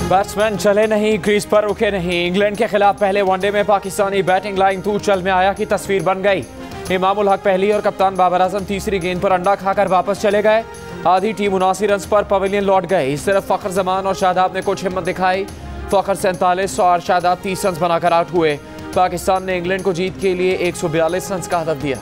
Batsman चले नहीं, crease पर रुके नहीं। इंग्लैंड के खिलाफ पहले वनडे में पाकिस्तानी बैटिंग लाइन तू चल में आया की तस्वीर बन गई। इमामुल हक पहली और कप्तान बाबर आजम तीसरी गेंद पर अंडा खाकर वापस चले गए। आधी टीम 79 रन पर पवेलियन लौट गई। सिर्फ फखर जमान और शादाब ने कुछ हिम्मत दिखाई। फखर 47 और शादाब 30 रन बनाकर आउट हुए। पाकिस्तान ने इंग्लैंड को जीत के लिए 142 रन का हदफ दिया।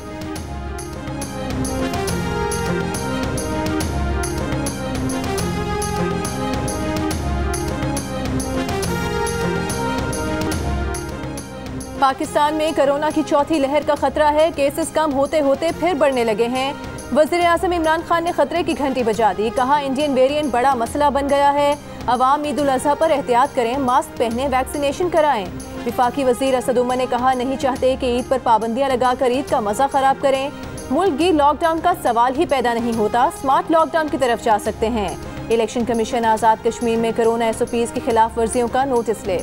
पाकिस्तान में कोरोना की चौथी लहर का खतरा है। केसेस कम होते होते फिर बढ़ने लगे हैं। वज़ीर आज़म इमरान खान ने खतरे की घंटी बजा दी। कहा, इंडियन वेरिएंट बड़ा मसला बन गया है। अवाम ईद उल अज़हा पर एहतियात करें, मास्क पहने, वैक्सीनेशन कराएं। विफाकी वज़ीर असद उमर ने कहा, नहीं चाहते कि ईद पर पाबंदियां लगाकर ईद का मज़ा ख़राब करें। मुल्क की लॉकडाउन का सवाल ही पैदा नहीं होता, स्मार्ट लॉकडाउन की तरफ जा सकते हैं। इलेक्शन कमीशन आज़ाद कश्मीर में कोरोना SOPs की खिलाफ वर्जियों का नोटिस ले।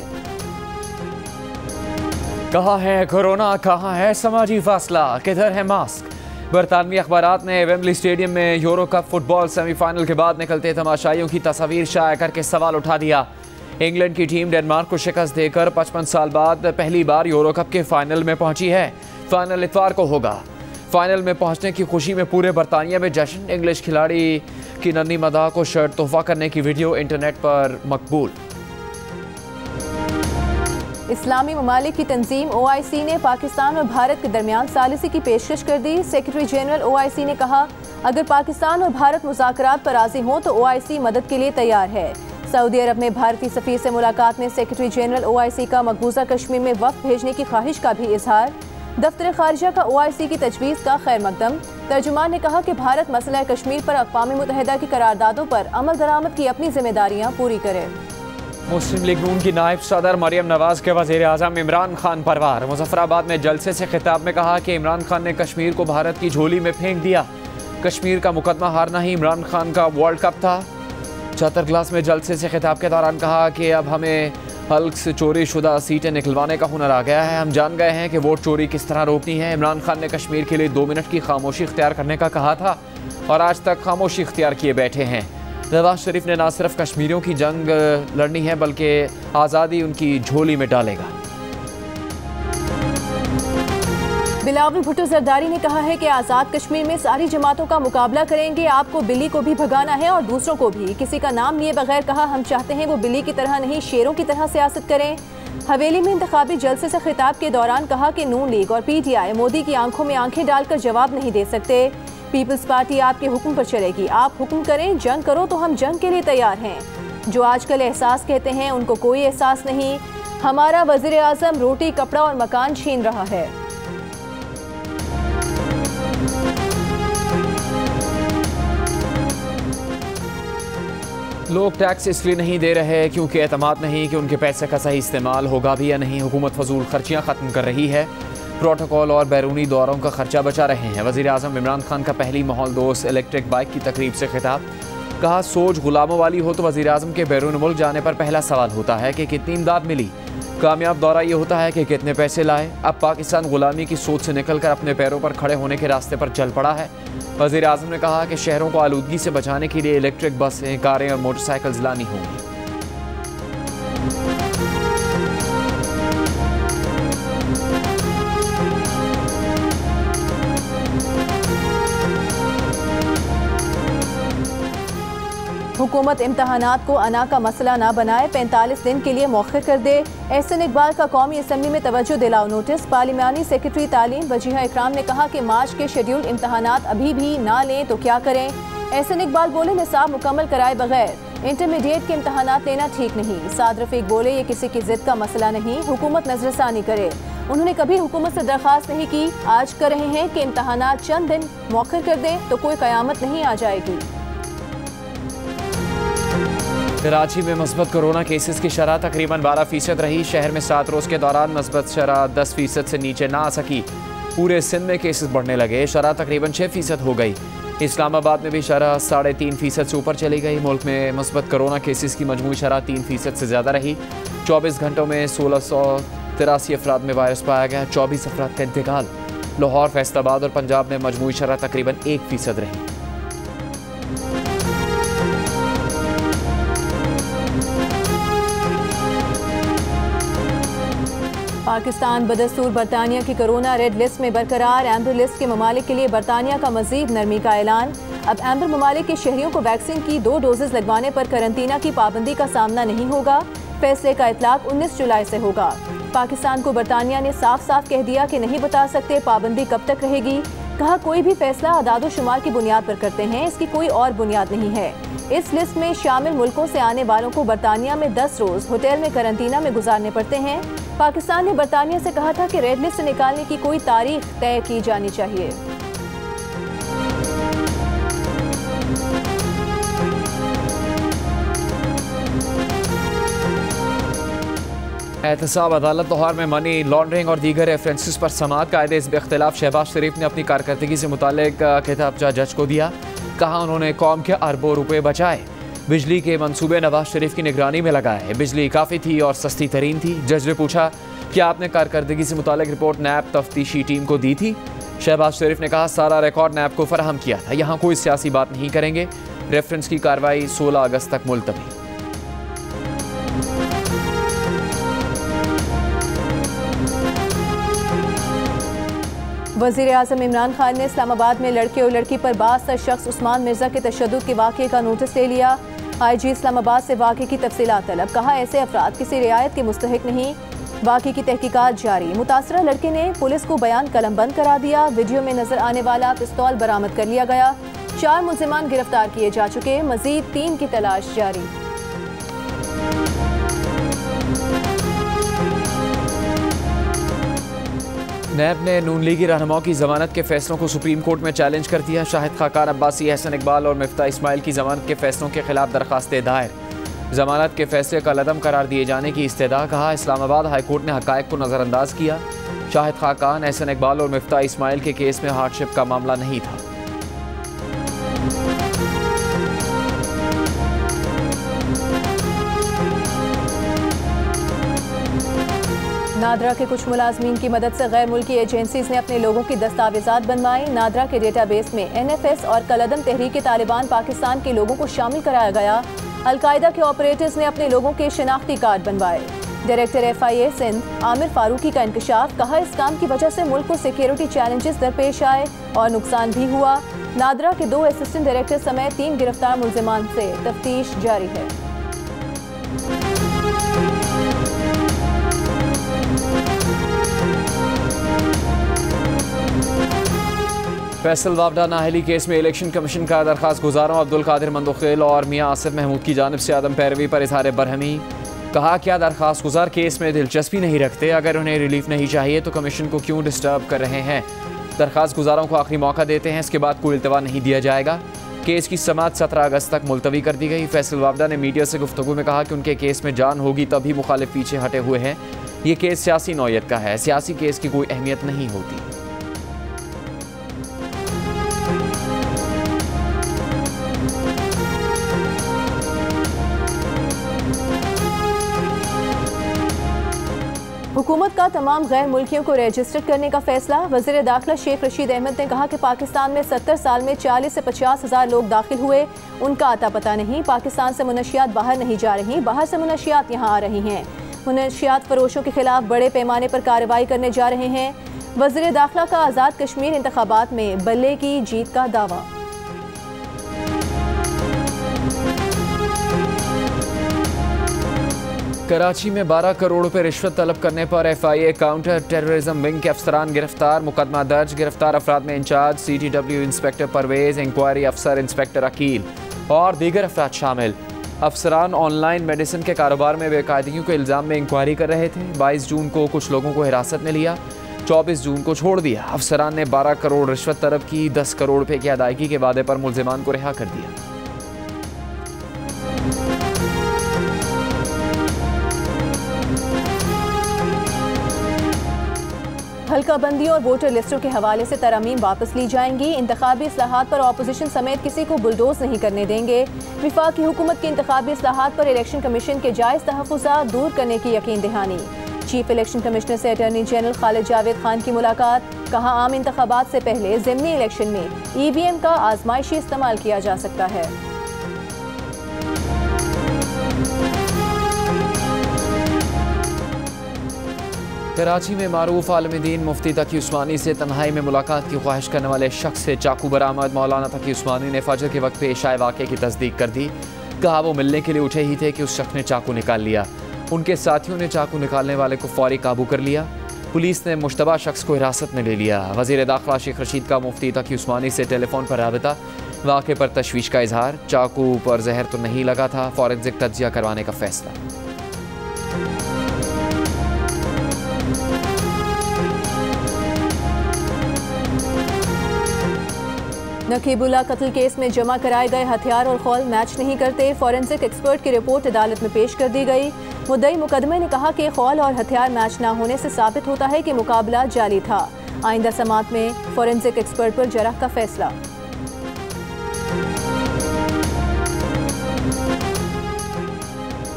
कहाँ है कोरोना, कहाँ है समाजी फासला, किधर है मास्क। बरतानवी अखबारात ने वेम्बली स्टेडियम में यूरो कप फुटबॉल सेमीफाइनल के बाद निकलते तमाशाइयों की तस्वीर शाया करके सवाल उठा दिया। इंग्लैंड की टीम डेनमार्क को शिकस्त देकर 55 साल बाद पहली बार यूरो कप के फाइनल में पहुंची है। फाइनल इतवार को होगा। फाइनल में पहुंचने की खुशी में पूरे बरतानिया में जश्न। इंग्लिश खिलाड़ी की नन्ही मदा को शर्ट तोहफा करने की वीडियो इंटरनेट पर मकबूल। इस्लामी ममालिक की तंजीम OIC ने पाकिस्तान और भारत के दरमियान सालिसी की पेशकश कर दी। सेक्रेटरी जनरल OIC ने कहा, अगर पाकिस्तान और भारत मुज़ाकरात पर राजी हों तो OIC मदद के लिए तैयार है। सऊदी अरब में भारतीय सफ़ीर से मुलाकात में सेक्रेटरी जनरल OIC का मकबूजा कश्मीर में वफ़द भेजने की ख्वाहिश का भी इजहार। दफ्तर खारिजा का OIC की तजवीज़ का खैर मकदम। तर्जुमान ने कहा कि भारत मसला कश्मीर पर अक़वाम मुत्तहिदा की करारदादों पर अमल दरामद की अपनी जिम्मेदारियाँ पूरी करे। मुस्लिम लीग नून की नायब सदर मरियम नवाज के वज़ीर आज़म इमरान खान परवार। मुजफ्फराबाद में जलसे से खिताब में कहा कि इमरान खान ने कश्मीर को भारत की झोली में फेंक दिया। कश्मीर का मुकदमा हारना ही इमरान खान का वर्ल्ड कप था। छतर क्लास में जलसे से खिताब के दौरान कहा कि अब हमें हल्क से चोरी शुदा सीटें निकलवाने का हुनर आ गया है। हम जान गए हैं कि वोट चोरी किस तरह रोकनी है। इमरान खान ने कश्मीर के लिए 2 मिनट की खामोशी इख्तियार करने का कहा था और आज तक खामोशी इख्तियार किए बैठे हैं। नवाज शरीफ ने ना सिर्फ कश्मीरियों की जंग लड़नी है बल्कि आज़ादी उनकी झोली में डालेगा। बिलावल भुट्टो जरदारी ने कहा है कि आज़ाद कश्मीर में सारी जमातों का मुकाबला करेंगे। आपको बिल्ली को भी भगाना है और दूसरों को भी। किसी का नाम लिए बगैर कहा, हम चाहते हैं वो बिल्ली की तरह नहीं शेरों की तरह सियासत करें। हवेली में इंतखाबी जलसे से खिताब के दौरान कहा कि नून लीग और PTI मोदी की आंखों में आंखें डालकर जवाब नहीं दे सकते। पीपल्स पार्टी आपके हुक्म पर चलेगी। आप हुक्म करें, जंग करो तो हम जंग के लिए तैयार हैं। जो आजकल एहसास कहते हैं उनको कोई एहसास नहीं। हमारा वज़ीर आज़म रोटी, कपड़ा और मकान छीन रहा है। लोग टैक्स इसलिए नहीं दे रहे क्योंकि एतमाद नहीं कि उनके पैसे का सही इस्तेमाल होगा भी या नहीं। हुकूमत फजूल खर्चियाँ ख़त्म कर रही है। प्रोटोकॉल और बैरूनी दौरों का खर्चा बचा रहे हैं। वज़ीर आज़म इमरान खान का पहली माहौल दोस्त इलेक्ट्रिक बाइक की तकरीब से खिताब। कहा, सोच गुलामों वाली हो तो वज़ीर आज़म के बैरून मुल्क जाने पर पहला सवाल होता है कि कितनी इमदाद मिली। कामयाब दौरा ये होता है कि कितने पैसे लाए। अब पाकिस्तान गुलामी की सोच से निकल कर अपने पैरों पर खड़े होने के रास्ते पर चल पड़ा है। वज़ीर आज़म ने कहा कि शहरों को आलूदगी से बचाने के लिए इलेक्ट्रिक बसें, कारें और मोटरसाइकिल्स लानी होंगी। हुकूमत इम्तहानात को अना का मसला ना बनाए, 45 दिन के लिए मौखर कर दे। एहसन इकबाल का कौमी असम्बली में तवज्जो दिलाओ नोटिस। पार्लिमानी सेक्रेटरी तालीम वजीहा इकराम ने कहा कि मार्च के शेड्यूल इम्तहानात अभी भी ना लें तो क्या करें। एहसन इकबाल बोले, निसाब मुकम्मल कराए बगैर इंटरमीडिएट के इम्तहानात लेना ठीक नहीं। साद रफीक बोले, ये किसी की जिद का मसला नहीं, हुकूमत नजरसानी करे। उन्होंने कभी हुकूमत से दरख्वास्त नहीं की, आज कर रहे हैं कि इम्तहानात चंद दिन मौखर कर दें तो कोई क़यामत नहीं आ जाएगी। कराची में मस्बत कोरोना केसेस की शरह तकरीबन 12% रही। शहर में 7 रोज़ के दौरान मस्बत शरह 10% से नीचे ना आ सकी। पूरे सिंध में केसेस बढ़ने लगे, शरह तकरीबन 6% हो गई। इस्लामाबाद में भी शरह 3.5% से ऊपर चली गई। मुल्क में मस्बत कोरोना केसेस की मजमूई शरह 3% से ज़्यादा रही। 24 घंटों में 1683 अफराद में वायरस पाया गया। 24 अफराद का इंतकाल। लाहौर, फैसलाबाद और पंजाब में मजमूई शरह तकरीबन 1% रही। पाकिस्तान बदस्तूर बरतानिया की कोरोना रेड लिस्ट में बरकरार। एम्बर लिस्ट के ममालिक के लिए बरतानिया का मजीद नरमी का ऐलान। अब एम्बर ममालिक के शहरियों को वैक्सीन की 2 डोजेज लगवाने पर करंतना की पाबंदी का सामना नहीं होगा। फैसले का इतलाक 19 जुलाई से होगा। पाकिस्तान को बरतानिया ने साफ साफ कह दिया कि नहीं बता सकते पाबंदी कब तक रहेगी। कहा कोई भी फैसला अदाद शुमार की बुनियाद पर करते हैं, इसकी कोई और बुनियाद नहीं है। इस लिस्ट में शामिल मुल्कों से आने वालों को बरतानिया में 10 रोज होटल में करंतना में गुजारने पड़ते हैं। पाकिस्तान ने बरतानिया से कहा था कि रेड लिस्ट से निकालने की कोई तारीख तय की जानी चाहिए। एहतसाब अदालत लाहौर में मनी लॉन्ड्रिंग और दीगर रेफरेंसेस पर समाअत कायदे इस इख्तिलाफ शहबाज शरीफ ने अपनी कारकर्दगी से मुताल्लिक खिताबचा जज को दिया। कहा उन्होंने कौम के अरबों रुपए बचाए। बिजली के मंसूबे नवाज शरीफ की निगरानी में लगाए। बिजली काफ़ी थी और सस्ती तरीन थी। जज ने पूछा क्या आपने कारकर्दगी से मुताल्लिक रिपोर्ट नैब तफ्तीशी टीम को दी थी। शहबाज शरीफ ने कहा सारा रिकॉर्ड नैब को फराहम किया था। यहाँ कोई सियासी बात नहीं करेंगे। रेफरेंस की कार्रवाई 16 अगस्त तक मुलतवी। वज़ीर आज़म इमरान खान ने इस्लामाबाद में लड़के और लड़की पर बाज़ शख्स उस्मान मिर्जा के तशद्दुद के वाक़े का नोटिस ले लिया। IG इस्लामाबाद से वाक़े की तफसीलात तलब। कहा ऐसे अफराद किसी रियायत के मुस्तहिक नहीं। वाक़े की तहकीकात जारी। मुतासरा लड़के ने पुलिस को बयान कलमबंद करा दिया। वीडियो में नजर आने वाला पिस्तौल बरामद कर लिया गया। 4 मुल्ज़िमान गिरफ्तार किए जा चुके। मजीद 3 की तलाश जारी। नैब ने नून लीगी रहनुमाओं की जमानत के फैसलों को सुप्रीम कोर्ट में चैलेंज कर दिया। शाहिद खाकान अब्बासी, एहसन इकबाल और मिफ्ता इस्माइल की जमानत के फैसलों के खिलाफ दरखास्तें दायर। जमानत के फैसले का लदम करार दिए जाने की इस्तेदा। कहा इस्लामाबाद हाई कोर्ट ने हकायक को नज़रअंदाज किया। शाहिद खाकान, एहसन इकबाल और मिफ्ता इस्माइल के केस में हार्डशिप का मामला नहीं था। नादरा के कुछ मुलाजमीन की मदद से गैर मुल्की एजेंसीज ने अपने लोगों की दस्तावेजात बनवाई। नादरा के डेटाबेस में NFS और कलदम तहरीक तालिबान पाकिस्तान के लोगों को शामिल कराया गया। अलकायदा के ऑपरेटर्स ने अपने लोगों के शनाख्ती कार्ड बनवाए। डायरेक्टर FIA सिंध आमिर फारूकी का इंकशाफ। कहा इस काम की वजह से मुल्क को सिक्योरिटी चैलेंजेस दरपेश आए और नुकसान भी हुआ। नादरा के 2 असिस्टेंट डायरेक्टर समेत 3 गिरफ्तार मुल्जिमान से तफ्तीश जारी है। फैसल वावडा नाहली केस में इलेक्शन कमीशन का दरखास्त गुजारों अब्दुल कादिर मंदोखेल और मियां आसिफ महमूद की जानिब से अदम पैरवी पर इजहार बरहमी। कहा क्या दरखास्त गुजार केस में दिलचस्पी नहीं रखते। अगर उन्हें रिलीफ नहीं चाहिए तो कमीशन को क्यों डिस्टर्ब कर रहे हैं। दरखास्त गुजारों को आखिरी मौका देते हैं, इसके बाद कोई इल्तवा नहीं दिया जाएगा। केस की समाअत 17 अगस्त तक मुलतवी कर दी गई। फैसल वावडा ने मीडिया से गुफ्तगू में कहा कि उनके केस में जान होगी तभी मुखालिफ पीछे हटे हुए हैं। ये केस सियासी नौयत का है। सियासी केस की कोई अहमियत नहीं होती। हुकूमत का तमाम गैर मुल्कियों को रजिस्टर करने का फैसला। वज़ीर दाखिला शेख रशीद अहमद ने कहा कि पाकिस्तान में 70 साल में 40 से 50 हज़ार लोग दाखिल हुए, उनका अता पता नहीं। पाकिस्तान से मुनशियात बाहर नहीं जा रही, बाहर से मुनशियात यहाँ आ रही हैं। मुनशियात फरोशों के खिलाफ बड़े पैमाने पर कार्रवाई करने जा रहे हैं। वज़ीर दाखिला का आज़ाद कश्मीर इंतखाबात में बल्ले की जीत का दावा। कराची में 12 करोड़ रुपए रिश्वत तलब करने पर FIA काउंटर टेररिज्म विंग के अफसरान गिरफ्तार। मुकदमा दर्ज। गिरफ्तार अफराद में incharge CTW inspector Parvez, inquiry अफसर इंस्पेक्टर अकील और दीगर अफराद शामिल। अफसरान ऑनलाइन मेडिसिन के कारोबार में बेकायदगियों के इल्ज़ाम में इंक्वायरी कर रहे थे। 22 जून को कुछ लोगों को हिरासत में लिया, 24 जून को छोड़ दिया। अफसरान ने 12 करोड़ रिश्वत तलब की। 10 करोड़ रुपए की अदायगी के वादे पर मुल्जिमान को रिहा कर दिया। हल्का बंदी और वोटर लिस्टों के हवाले से तरमीम वापस ली जाएंगी। इंतखाबी इस्लाहात पर अपोजिशन समेत किसी को बुलडोज नहीं करने देंगे। विफाकी हुकूमत की इंतखाबी इस्लाहात पर इलेक्शन कमीशन के जायज़ तहफ़्फ़ुज़ात दूर करने की यकीन दहानी। चीफ इलेक्शन कमिश्नर से अटॉर्नी जनरल खालिद जावेद खान की मुलाकात। कहा आम इंतखाबात से पहले ज़िमनी इलेक्शन में EVM का आजमाइशी इस्तेमाल किया जा सकता है। कराची में मारूफ आलम दीन मुफ्ती तकी उस्मानी से तन्हाई में मुलाकात की ख्वाहिश करने वाले शख्स से चाकू बरामद। मौलाना तकी उस्मानी ने फजर के वक्त पेश आए वाक़े की तस्दीक कर दी। कहा वो मिलने के लिए उठे ही थे कि उस शख्स ने चाकू निकाल लिया। उनके साथियों ने चाकू निकालने वाले को फौरी काबू कर लिया। पुलिस ने मुश्तबा शख्स को हिरासत में ले लिया। वज़ीर दाखिला शेख रशीद का मुफ्ती तकी उस्मानी से टेलीफोन पर राबिता। वाक़े पर तशवीश का इजहार। चाकू पर जहर तो नहीं लगा था, फॉरेंसिक तज्जिया करवाने का फैसला। नकीबुल्ला कत्ल केस में जमा कराए गए हथियार और खौल मैच नहीं करते। फॉरेंसिक एक्सपर्ट की रिपोर्ट अदालत में पेश कर दी गई। मुद्दई मुकदमे ने कहा कि खौल और हथियार मैच न होने से साबित होता है कि मुकाबला जाली था। आइंदा समात में फॉरेंसिक एक्सपर्ट पर जरह का फैसला।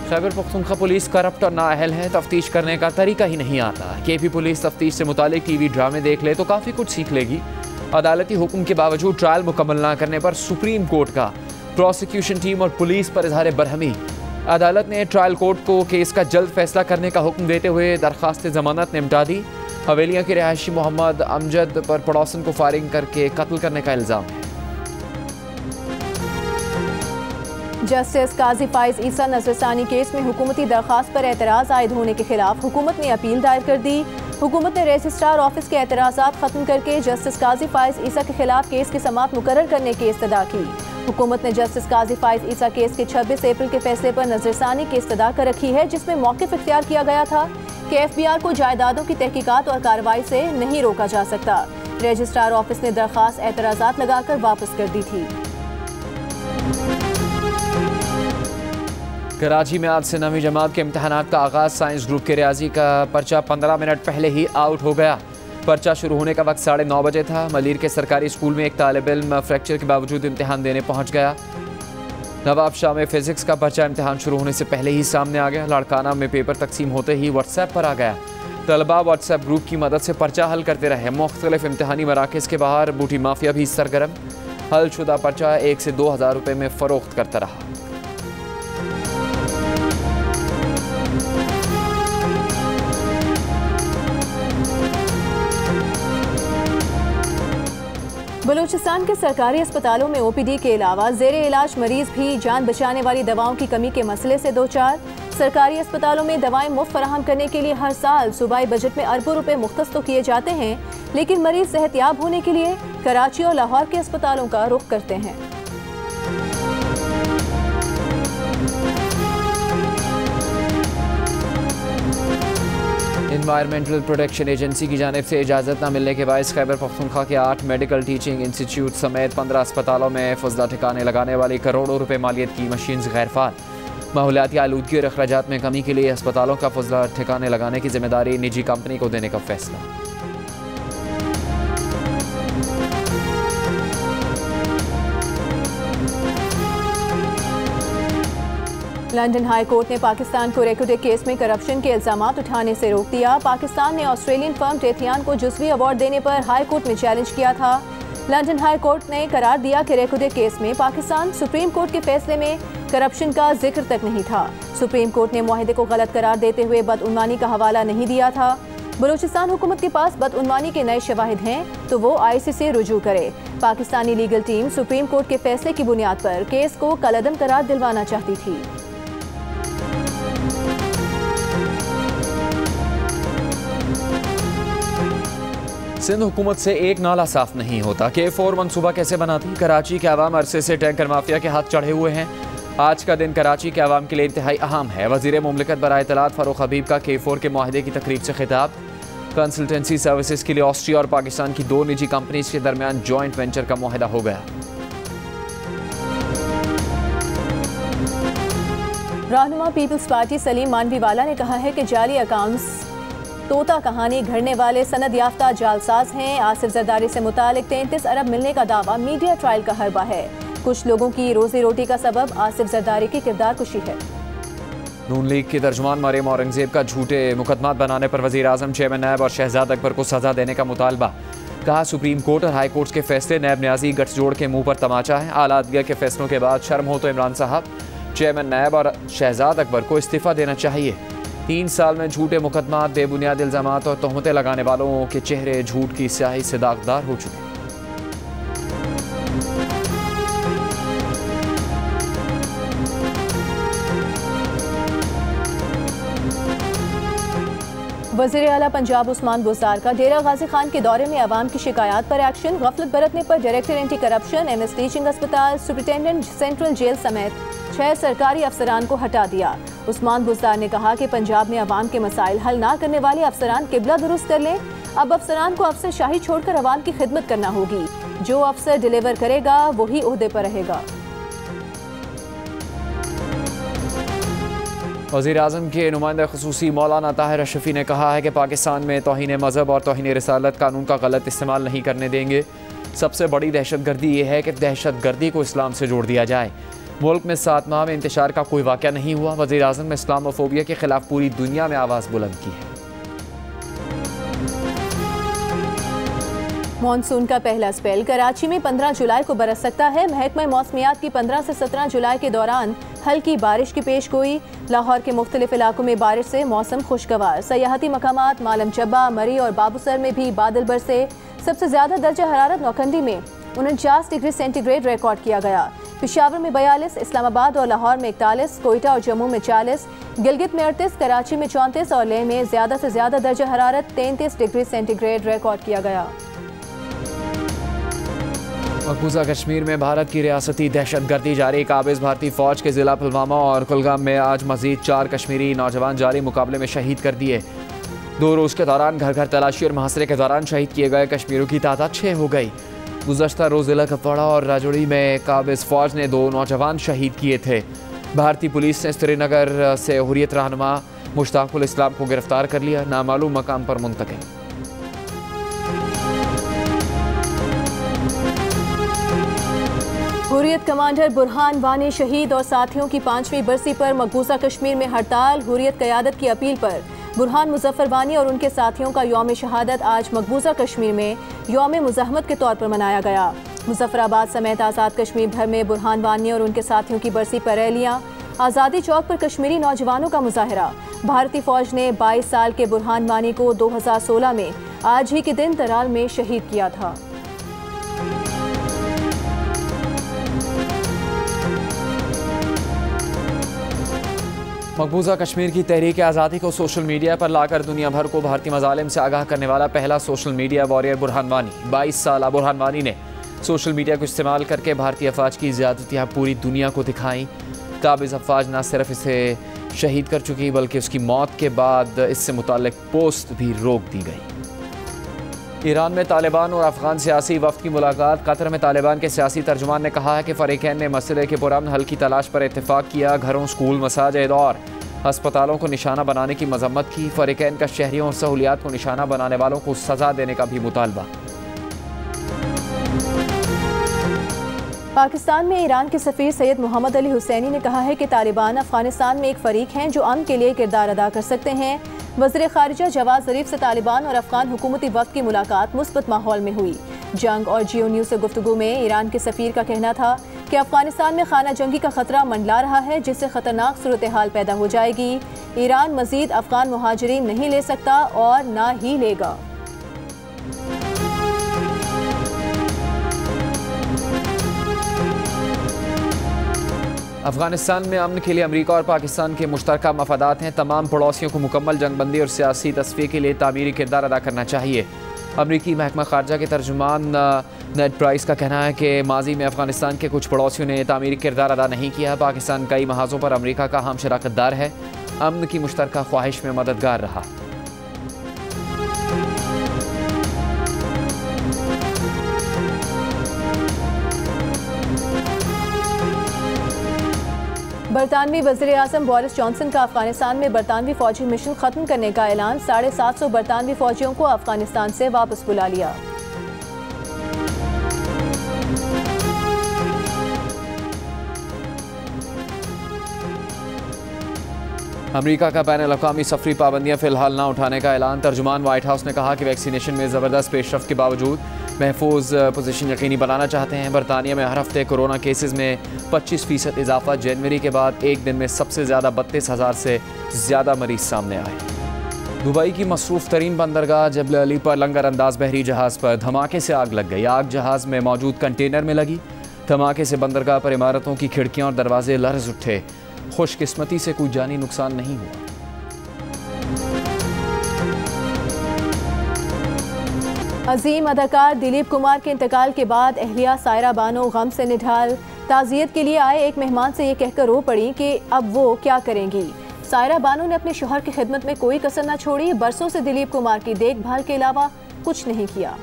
खैबर पख्तूनख्वा पुलिस करप्ट और नाअहल है, तफ्तीश करने का तरीका ही नहीं आता। केपी पुलिस तफ्तीश से मुतालिक टीवी ड्रामे देख ले तो काफ़ी कुछ सीख लेगी। अदालती हुक्म के बावजूद ट्रायल मुकम्मल न करने पर सुप्रीम कोर्ट का प्रोसिक्यूशन टीम और पुलिस पर इजहार बरहमी। अदालत ने ट्रायल कोर्ट को केस का जल्द फैसला करने का हुक्म देते हुए दरख्वास्त जमानत निपटा दी। हवेलियाँ के रिहायशी मोहम्मद अमजद पर पड़ोसन को फायरिंग करके कत्ल करने का इल्ज़ाम है। जस्टिस काजी फाइज ईसा नजरसानी केस में हुकूमती दरख्वास्त पर एतराज़ आयद होने के खिलाफ हुकूमत ने अपील दायर कर दी। हुकूमत ने रजिस्ट्रार ऑफिस के एतराज़ात खत्म करके जस्टिस काजी फाइज ईसा के खिलाफ केस की समाअत मुकर्रर करने की इस्तदा की। हुकूमत ने जस्टिस काजी फाइज ईसा केस के 26 अप्रैल के फैसले पर नजरसानी की इस्तदा कर रखी है, जिसमें मौक़िफ़ इख्तियार किया गया था कि FBI को जायदादों की तहकीकात और कार्रवाई से नहीं रोका जा सकता। रजिस्ट्रार ऑफिस ने दरख्वास्त एतराज़ात लगाकर वापस कर दी थी। कराची में आज से 9वीं जमात के इम्तहानात का आगाज़। साइंस ग्रुप के रियाजी का पर्चा 15 मिनट पहले ही आउट हो गया। पर्चा शुरू होने का वक्त 9:30 बजे था। मलीर के सरकारी स्कूल में एक तालिब इल्म फ्रैक्चर के बावजूद इम्तहान देने पहुंच गया। नवाब शाह में फिजिक्स का पर्चा इम्तहान शुरू होने से पहले ही सामने आ गया। लाड़काना में पेपर तकसीम होते ही व्हाट्सएप पर आ गया। तलबा व्हाट्सएप ग्रुप की मदद से पर्चा हल करते रहे। मुख्तलिफ इम्तहानी मराकज़ के बाहर बूटी माफिया भी सरगर्म। हल शुदा पर्चा 1 से 2 हज़ार रुपये में फ़रोख्त करता रहा। बलूचिस्तान के सरकारी अस्पतालों में OPD के अलावा ज़ेरे इलाज मरीज भी जान बचाने वाली दवाओं की कमी के मसले से दो चार। सरकारी अस्पतालों में दवाएं मुफ्त फराहम करने के लिए हर साल सूबाई बजट में अरबों रुपए मुख्तस तो किए जाते हैं, लेकिन मरीज सेहतयाब होने के लिए कराची और लाहौर के अस्पतालों का रुख करते हैं। एनवायरमेंटल प्रोटेक्शन एजेंसी की जानिब से इजाज़त न मिलने के बायस खैबर पख्तूनख्वा के 8 मेडिकल टीचिंग इंस्टीट्यूट समेत 15 अस्पतालों में फजला ठिकाने लगाने वाली करोड़ों रुपए मालियत की मशीन्स गैर फाल। माहौलियाती आलूदगी और अखराजात में कमी के लिए अस्पतालों का फजला ठिकाने लगाने की जिम्मेदारी निजी कंपनी को देने का फैसला। लंदन हाई कोर्ट ने पाकिस्तान को रेकोडे केस में करप्शन के इल्जामात उठाने से रोक दिया। पाकिस्तान ने ऑस्ट्रेलियन फर्म टेथियान को जुज़वी अवार्ड देने पर हाई कोर्ट में चैलेंज किया था। लंदन हाई कोर्ट ने करार दिया कि रेकोडे केस में पाकिस्तान सुप्रीम कोर्ट के फैसले में करप्शन का जिक्र तक नहीं था। सुप्रीम कोर्ट ने मुआहदे को गलत करार देते हुए बदउनवानी का हवाला नहीं दिया था। बलूचिस्तान हुकूमत के पास बदउनवानी के नए शवाहिद हैं तो वो ICC रुजू करे। Pakistani legal team supreme court के फैसले की बुनियाद पर केस को कलअदम करार दिलवाना चाहती थी। सिंध हुकूमत से एक नाला साफ नहीं होता। K4 मनसूबा कैसे बनाती? कराची के अवाम अरसे से टैंकर माफिया के हाथ चढ़े हुए हैं। आज का दिन कराची के अवाम के लिए इंतहाई अहम है। वज़ीर मुमलिकत बराए इत्तलात फारूक हबीब का K4 के मुआहदे की तकरीब से खिताब। कंसल्टेंसी सर्विसेज के लिए ऑस्ट्रिया और पाकिस्तान की 2 निजी कंपनीज के दरमियान जॉइंट वेंचर का मुआहदा हो गया। रहनुमा पीपल्स पार्टी सलीम मानवीवाला ने कहा है कि जाली अकाउंट्स तोता कहानी घड़ने वाले सनद याफ्ता जालसाज हैं। आसिफ जरदारी से मुतालिक 33 अरब मिलने का दावा मीडिया ट्रायल का हरबा है। कुछ लोगों की रोजी रोटी का सबब आसिफ जरदारी की किरदार कुशी है। नून लीग के तर्जुमान मरियम औरंगजेब का झूठे मुकदमात बनाने पर वज़ीर आज़म चेयरमैन नायब और शहजाद अकबर को सजा देने का मुतालबा। कहा सुप्रीम कोर्ट और हाई कोर्ट के फैसले नैब न्याजी गठजोड़ के मुंह पर तमाचा है। आला अदलिया के फैसलों के बाद शर्म हो तो इमरान साहब, चेयरमैन नायब और शहजाद अकबर को इस्तीफ़ा देना चाहिए। 3 साल में झूठे मुकदमा, बेबुनियाद इल्जामात और तोहमतें लगाने वालों के चेहरे झूठ की स्याही से दागदार हो चुके हैं। वज़ीर आला पंजाब उस्मान बुज़दार का डेरा गाजी खान के दौरे में अवाम की शिकायत पर एक्शन। गफलत बरतने पर director anti corruption, MS teaching अस्पताल, सुपरिटेंडेंट सेंट्रल जेल समेत 6 सरकारी अफसरान को हटा दिया। उस्मान बुज़दार ने कहा कि पंजाब में अवाम के मसाइल हल ना करने वाले अफसरान किबला दुरुस्त कर लें। अब अफसरान को अफसर शाही छोड़कर अवाम की खिदमत करना होगी। जो अफसर डिलीवर करेगा वही ओहदे पर रहेगा। वज़ीर आज़म के नुमाइंदा ख़ुसूसी मौलाना ताहिर अशरफी ने कहा है कि पाकिस्तान में तौहीन मज़हब और तौहीन रिसालत कानून का गलत इस्तेमाल नहीं करने देंगे। सबसे बड़ी दहशतगर्दी ये है कि दहशतगर्दी को इस्लाम से जोड़ दिया जाए। मुल्क में 7 माह में इंतशार का कोई वाक़या नहीं हुआ। वज़ीर आज़म ने इस्लामोफोबिया के खिलाफ पूरी दुनिया में आवाज़ बुलंद की है। मॉनसून का पहला स्पेल कराची में 15 जुलाई को बरस सकता है। महकमा मौसमियात की 15 से 17 जुलाई के दौरान हल्की बारिश की पेशगोई। लाहौर के मुख्तलिफ इलाकों में बारिश से मौसम खुशगवार। सयाहती मकामात मालम चब्बा, मरी और बाबूसर में भी बादल बरसे। सबसे ज्यादा दर्जा हरारत नौकंडी में 49 डिग्री सेंटीग्रेड रिकॉर्ड किया गया। पेशावर में 42, इस्लामाबाद और लाहौर में 41, कोयटा और जम्मू में 40, गिलगित में 38, कराची में 34 और लेह में ज्यादा से ज्यादा दर्जा हरारत 33 डिग्री सेंटीग्रेड रिकॉर्ड किया गया। मकबूजा कश्मीर में भारत की रियासती दहशतगर्दी जारी। काबिज भारतीय फौज के जिला पुलवामा और कुलगाम में आज मजीद 4 कश्मीरी नौजवान जारी मुकाबले में शहीद कर दिए। 2 रोज़ के दौरान घर घर तलाशी और मुहासरे के दौरान शहीद किए गए कश्मीरियों की तादाद 6 हो गई। गुज़श्ता रोज़ जिला कपवाड़ा और राजौरी में काबिज फौज ने 2 नौजवान शहीद किए थे। भारतीय पुलिस ने श्रीनगर से हुर्रियत रहनुमा मुश्ताकुल इस्लाम को गिरफ्तार कर लिया, नामालूम मकाम पर मुंतकिल। हुर्रियत कमांडर बुरहान वानी शहीद और साथियों की 5वीं बरसी पर मकबूजा कश्मीर में हड़ताल। हुर्रियत क़यादत की अपील पर बुरहान मुजफ्फर वानी और उनके साथियों का यौम शहादत आज मकबूजा कश्मीर में यौम मुज़ाहमत के तौर पर मनाया गया। मुजफ्फराबाद समेत आज़ाद कश्मीर भर में बुरहान वानी और उनके साथियों की बरसी पर रैलियाँ। आज़ादी चौक पर कश्मीरी नौजवानों का मुजाहरा। भारतीय फौज ने 22 साल के बुरहान वानी को 2016 में आज ही के दिन तराल में शहीद किया था। मकबूजा कश्मीर की तहरीक आज़ादी को सोशल मीडिया पर लाकर दुनिया भर को भारतीय मज़ालिम से आगाह करने वाला पहला social media warrior Burhan Wani. 22 साल बुरहान वानी ने सोशल मीडिया को इस्तेमाल करके भारतीय अफवाज की ज़्यादतियाँ पूरी दुनिया को दिखाई। काबिज अफवाज न सिर्फ इसे शहीद कर चुकी बल्कि उसकी मौत के बाद इससे मुताल्लिक पोस्ट भी रोक दी गई। ईरान में तालिबान और अफगान सियासी वफ्द की मुलाकात। कतर में तालिबान के सियासी तर्जुमान ने कहा है कि फ़रीक़ैन ने मसले के पुरअमन हल की तलाश पर इत्तेफाक किया। घरों, स्कूल, मसाजिद और अस्पतालों को निशाना बनाने की मजम्मत की। फ़रीक़ैन का शहरियों और सहूलियात को निशाना बनाने वालों को सज़ा देने का भी मुतालबा। पाकिस्तान में ईरान के सफ़ीर सैयद मोहम्मद अली हुसैनी ने कहा है कि तालिबान अफगानिस्तान में एक फ़रीक हैं जो अमन के लिए किरदार अदा कर सकते हैं। वज़ीर ख़ारिजा जवाद ज़रीफ़ से तालिबान और अफगान हुकूमती वफ़द की मुलाकात मुस्बत माहौल में हुई। जंग और जियो न्यूज़ से गुफ्तगू में ईरान के सफ़ीर का कहना था कि अफगानिस्तान में खाना जंगी का ख़तरा मंडला रहा है जिससे ख़तरनाक सूरत हाल पैदा हो जाएगी। ईरान मज़ीद अफगान मुहाजिरीन नहीं ले सकता और ना ही लेगा। अफगानिस्तान में अमन के लिए अमेरिका और पाकिस्तान के मुश्तरका मफादात हैं। तमाम पड़ोसियों को मुकम्मल जंगबंदी और सियासी तस्फीये के लिए तामीरी किरदार अदा करना चाहिए। अमरीकी महकमा खारजा के तर्जुमान नेड प्राइस का कहना है कि माजी में अफगानिस्तान के कुछ पड़ोसियों ने तामीरी किरदार अदा नहीं किया। पाकिस्तान कई महाजों पर अमरीका का हम शराकतदार है। अमन की मुश्तरका ख्वाहिश में मददगार रहा। बरतानवी वज़ीर आज़म बोरिस जॉनसन का अफगानिस्तान में बरतानवी फौजी मिशन ख़त्म करने का ऐलान। 750 बरतानवी फौजियों को अफगानिस्तान से वापस बुला लिया। अमेरिका का बैन अल-अक़वामी सफरी पाबंदियां फिलहाल ना उठाने का ऐलान। तर्जुमान व्हाइट हाउस ने कहा कि वैक्सीनेशन में ज़बरदस्त पेशरफ्त के बावजूद महफूज पोजीशन यकीनी बनाना चाहते हैं। बरतानिया में हर हफ्ते कोरोना केसेस में 25% इजाफा। जनवरी के बाद एक दिन में सबसे ज़्यादा 32,000 से ज़्यादा मरीज सामने आए। दुबई की मसरूफ़ तरीन बंदरगाह जबल अली पर लंगर अंदाज बहरी जहाज़ पर धमाके से आग लग गई। आग जहाज़ में मौजूद कंटेनर में लगी। धमाके से बंदरगाह पर इमारतों की खिड़कियां और दरवाजे लर्ज़ उठे। खुशकिस्मती से कोई जानी नुकसान नहीं हुआ। अजीम अदाकार दिलीप कुमार के इंतकाल के बाद अहलिया सायरा बानो गम से निढाल। ताज़ियत के लिए आए एक मेहमान से ये कहकर रो पड़ी कि अब वो क्या करेंगी। सायरा बानो ने अपने शौहर की खिदमत में कोई कसर न छोड़ी। बरसों से दिलीप कुमार की देखभाल के अलावा कुछ नहीं किया।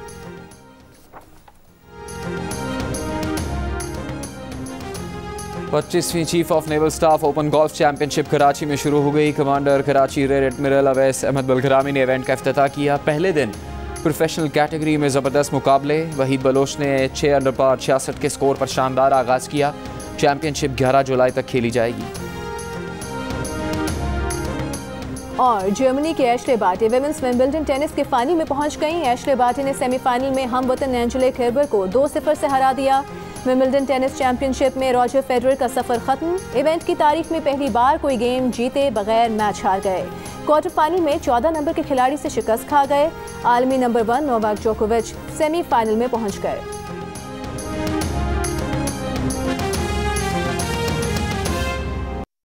25वीं chief of naval staff open golf championship Karachi में शुरू हो गई। Commander Karachi rear admiral Awais Ahmed Bilgrami ने इवेंट का इफ्तिताह किया। पहले दिन प्रोफेशनल कैटेगरी में ज़बरदस्त मुकाबले। वहीद बलोच ने 6 अंडर पार 66 के स्कोर पर शानदार आगाज़ किया। चैंपियनशिप 11 जुलाई तक खेली जाएगी। और जर्मनी के Ashleigh Barty women's Wimbledon tennis के फाइनल में पहुंच गई। एशले बार्टी ने सेमीफाइनल में हम वतन एंजेलिक कर्बर को 2-0 से हरा दिया। विंबलडन टेनिस चैंपियनशिप में रॉजर फेडरर का सफर खत्म। इवेंट की तारीख में पहली बार कोई गेम जीते बगैर मैच हार गए। क्वार्टर फाइनल में 14 नंबर के खिलाड़ी से शिकस्त खा गए। आलमी नंबर 1 नोवाक जोकोविच सेमीफाइनल में पहुंच गए।